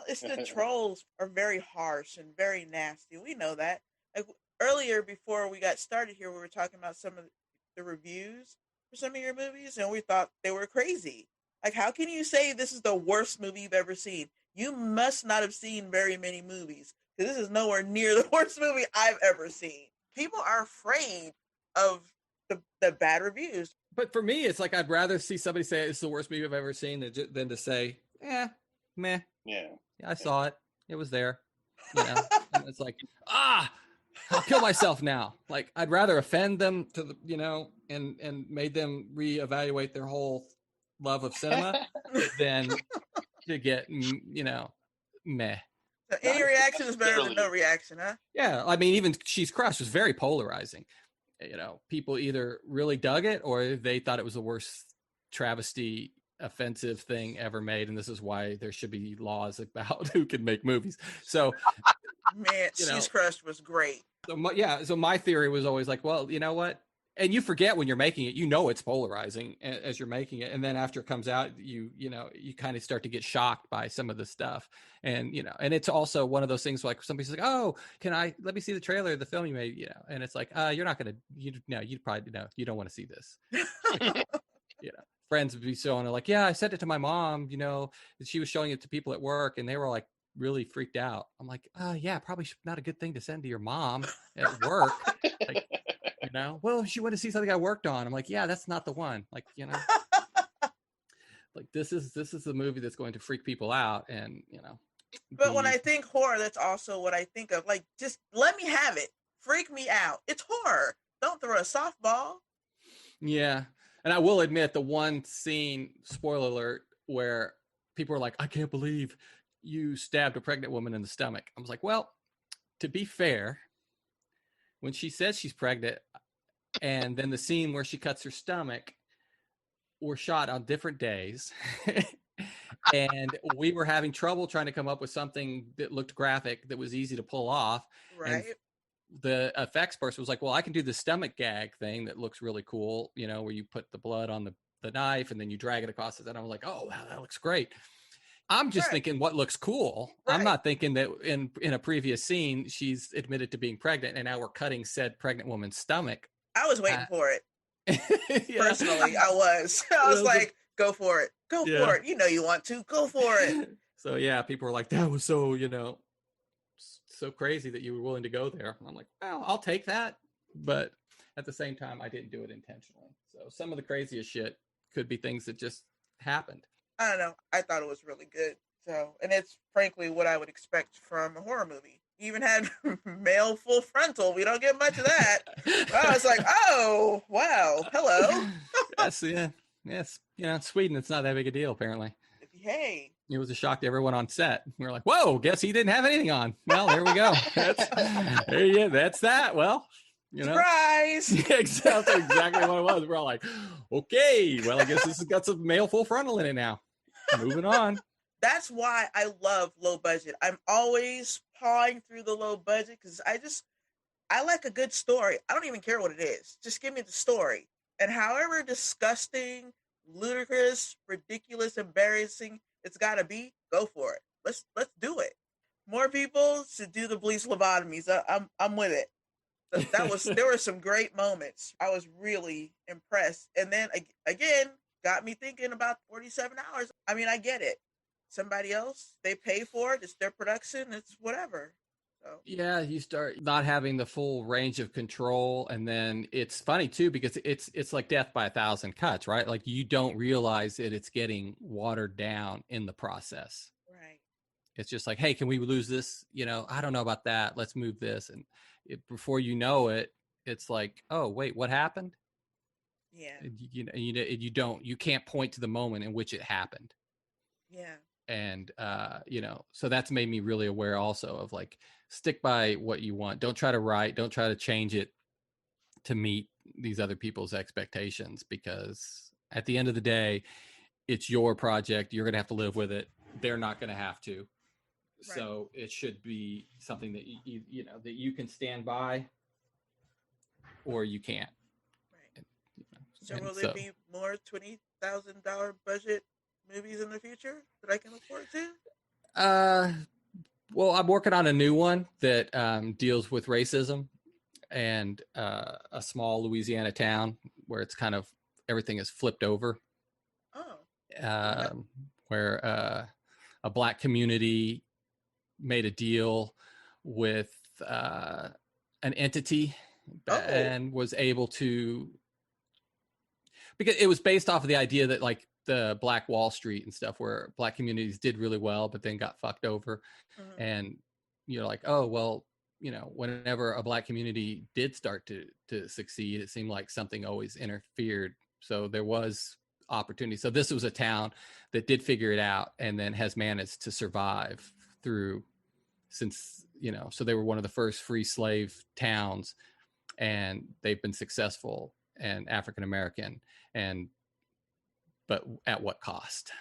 it's the trolls are very harsh and very nasty. We know that. Like earlier, before we got started here, we were talking about some of the reviews for some of your movies, and we thought they were crazy. Like, how can you say this is the worst movie you've ever seen? You must not have seen very many movies because this is nowhere near the worst movie I've ever seen. People are afraid of the bad reviews. But for me, it's like I'd rather see somebody say it's the worst movie I've ever seen than to say, meh. Yeah. I saw it. It was there. And it's like, I'll kill myself now. Like, I'd rather offend them to and made them reevaluate their whole love of cinema than to get, meh. So any reaction is better than no reaction, huh? Yeah. I mean, even She's Crushed was very polarizing. People either really dug it or they thought it was the worst travesty, offensive thing ever made. And this is why there should be laws about who can make movies. So, man, She's Crushed was great. So my theory was always like, well, you know what? And you forget when you're making it, it's polarizing as you're making it. And then after it comes out, you kind of start to get shocked by some of the stuff. And, and it's also one of those things like somebody's like, oh, let me see the trailer of the film you made, and it's like, you're not going to, you probably, you don't want to see this. Friends would be showing it like, yeah, I sent it to my mom, she was showing it to people at work and they were like really freaked out. I'm like, yeah, probably not a good thing to send to your mom at work. Like, well, if she wanted to see something I worked on, I'm like, yeah, that's not the one. Like, like this is the movie that's going to freak people out. And, but when I think horror, that's also what I think of. Like, just let me have it. Freak me out. It's horror. Don't throw a softball. Yeah. And I will admit the one scene, spoiler alert, where people were like, I can't believe you stabbed a pregnant woman in the stomach. I was like, well, to be fair, when she says she's pregnant and then the scene where she cuts her stomach were shot on different days. And we were having trouble trying to come up with something that looked graphic that was easy to pull off. Right. And the effects person was like, well, I can do the stomach gag thing that looks really cool, where you put the blood on the knife and then you drag it across it. And I was like, oh, wow, that looks great. I'm just thinking what looks cool. Right. I'm not thinking that in a previous scene, she's admitted to being pregnant and now we're cutting said pregnant woman's stomach. I was waiting for it. Personally, I was. I was like, go for it. Go for it. You want to. Go for it. So, yeah, people were like, that was so, so crazy that you were willing to go there. And I'm like, well, I'll take that. But at the same time, I didn't do it intentionally. So some of the craziest shit could be things that just happened. I don't know. I thought it was really good. So, and it's frankly what I would expect from a horror movie. You even had male full frontal. We don't get much of that. I was like, oh, wow. Hello. Yes, yeah. Yes. Sweden, it's not that big a deal, apparently. Hey. It was a shock to everyone on set. We were like, whoa, guess he didn't have anything on. Well, there we go. That's that. Well, surprise. Yeah, exactly what it was. We're all like, okay, well, I guess this has got some male full frontal in it now. Moving on. That's why I love low budget. I'm always pawing through the low budget because I like a good story. I don't even care what it is. Just give me the story. And however disgusting, ludicrous, ridiculous, embarrassing it's got to be, go for it. Let's do it. More people should do the police lobotomies. I'm with it. There were some great moments. I was really impressed. And then again, got me thinking about 47 hours. I mean, I get it. Somebody else, they pay for it. It's their production. It's whatever. So. Yeah, you start not having the full range of control. And then it's funny too, because it's like death by 1,000 cuts, right? Like you don't realize that it's getting watered down in the process. Right. It's just like, hey, can we lose this? I don't know about that. Let's move this. And before you know it, it's like, oh, wait, what happened? Yeah. You can't point to the moment in which it happened. Yeah. And, so that's made me really aware also of like, stick by what you want. Don't try to change it to meet these other people's expectations, because at the end of the day, it's your project. You're going to have to live with it. They're not going to have to. Right. So it should be something that that you can stand by or you can't. Right. So will there be more $20,000 budget movies in the future that I can look forward to? Well, I'm working on a new one that deals with racism and a small Louisiana town where it's kind of everything is flipped over. Oh. Where a black community made a deal with an entity and was able to, because it was based off of the idea that like the Black Wall Street and stuff, where black communities did really well, but then got fucked over. Mm-hmm. And you're like, oh, well, you know, whenever a black community did start to succeed, it seemed like something always interfered. So there was opportunity. So this was a town that did figure it out and then has managed to survive through, since, you know, so they were one of the first free slave towns, and they've been successful and African American, but at what cost?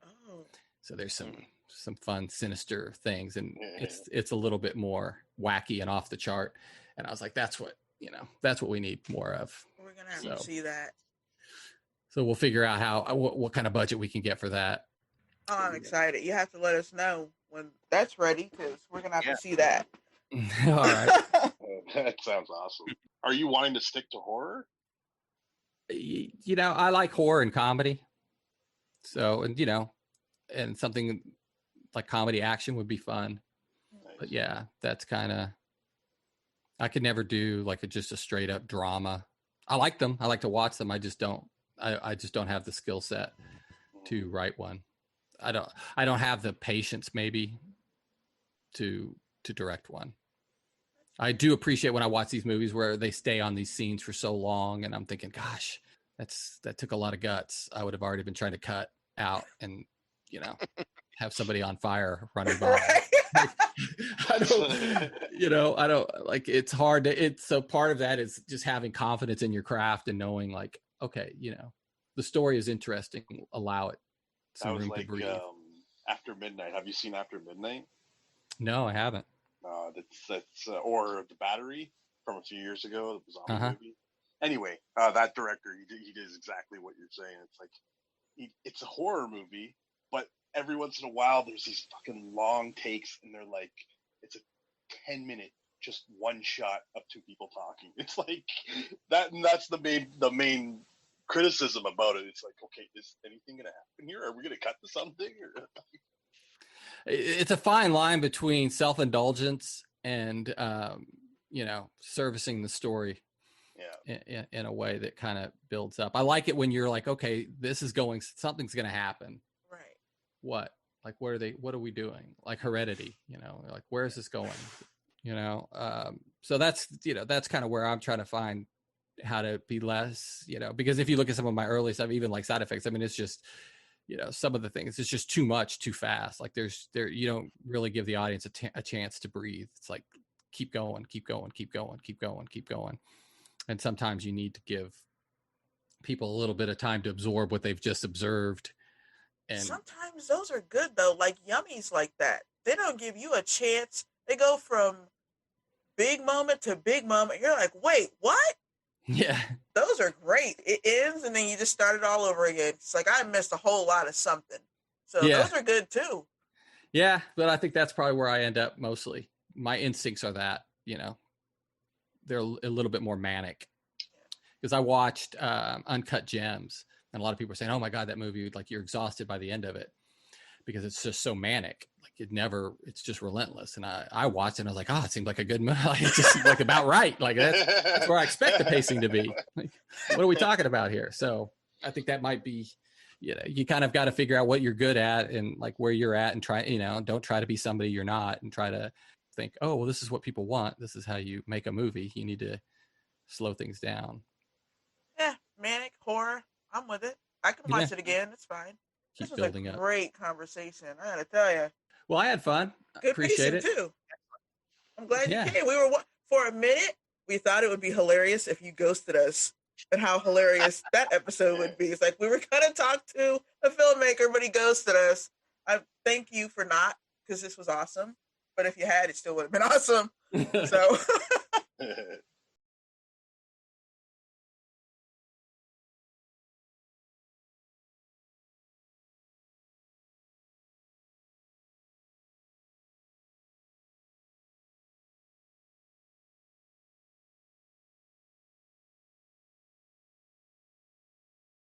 Oh. So there's some fun, sinister things, and it's a little bit more wacky and off the chart. And I was like, that's what we need more of. We're gonna have to see that. So we'll figure out what kind of budget we can get for that. Oh, I'm excited. You have to let us know when that's ready, because we're gonna have to see that. All right. That sounds awesome. Are you wanting to stick to horror? You know, I like horror and comedy. So, and you know, and something like comedy action would be fun. Nice. But yeah, that's kind of, I could never do like just a straight up drama. I like them. I like to watch them. I just don't have the skill set to write one. I don't have the patience maybe to direct one. I do appreciate when I watch these movies where they stay on these scenes for so long, and I'm thinking, gosh, that took a lot of guts. I would have already been trying to cut out and, you know, have somebody on fire running by. Right. I don't like, it's hard to, so part of that is just having confidence in your craft and knowing like, okay, you know, the story is interesting. Allow it some room to breathe. After Midnight. Have you seen After Midnight? No, I haven't. That's or The Battery from a few years ago. It was on the movie. Anyway, that director, he did exactly what you're saying. It's like, it's a horror movie, but every once in a while there's these fucking long takes, and they're like, it's a 10-minute just one shot of two people talking. It's like that, and that's the main criticism about it. It's like, okay, is anything gonna happen here? Are we gonna cut to something? It's a fine line between self-indulgence and you know, servicing the story in a way that kind of builds up. I like it when you're like, okay, something's going to happen. Right. What? Like, what are we doing? Like Heredity, you know, like, where is this going? You know? So that's kind of where I'm trying to find how to be less, you know, because if you look at some of my early stuff, even like Side Effects, I mean, it's just, you know, some of the things, it's just too much, too fast. Like you don't really give the audience a chance to breathe. It's like, keep going. And sometimes you need to give people a little bit of time to absorb what they've just observed. And sometimes those are good though. Like Yummies like that. They don't give you a chance. They go from big moment to big moment. You're like, wait, what? Yeah. Those are great. It ends and then you just start it all over again. It's like I missed a whole lot of something. So those are good too. Yeah, but I think that's probably where I end up mostly. My instincts are that, you know, they're a little bit more manic. Because I watched Uncut Gems, and a lot of people are saying, oh my God, that movie, like you're exhausted by the end of it because it's just so manic. Like it's just relentless. And I watched it and I was like, it seemed like a good movie. Like, it just seemed like about right. Like that's where I expect the pacing to be. Like, what are we talking about here? So I think that might be, you know, you kind of got to figure out what you're good at and like where you're at, and try, you know, don't try to be somebody you're not, and try to think, oh, well, this is what people want. This is how you make a movie. You need to slow things down. Yeah, manic horror. I'm with it. I can watch it again. It's fine. This was a great conversation. I gotta tell you. Well, I had fun. Good Appreciate it too. I'm glad you came. We were for a minute. We thought it would be hilarious if you ghosted us, and how hilarious that episode would be. It's like we were gonna talk to a filmmaker, but he ghosted us. I thank you for not, because this was awesome. But if you had, it still would have been awesome. So.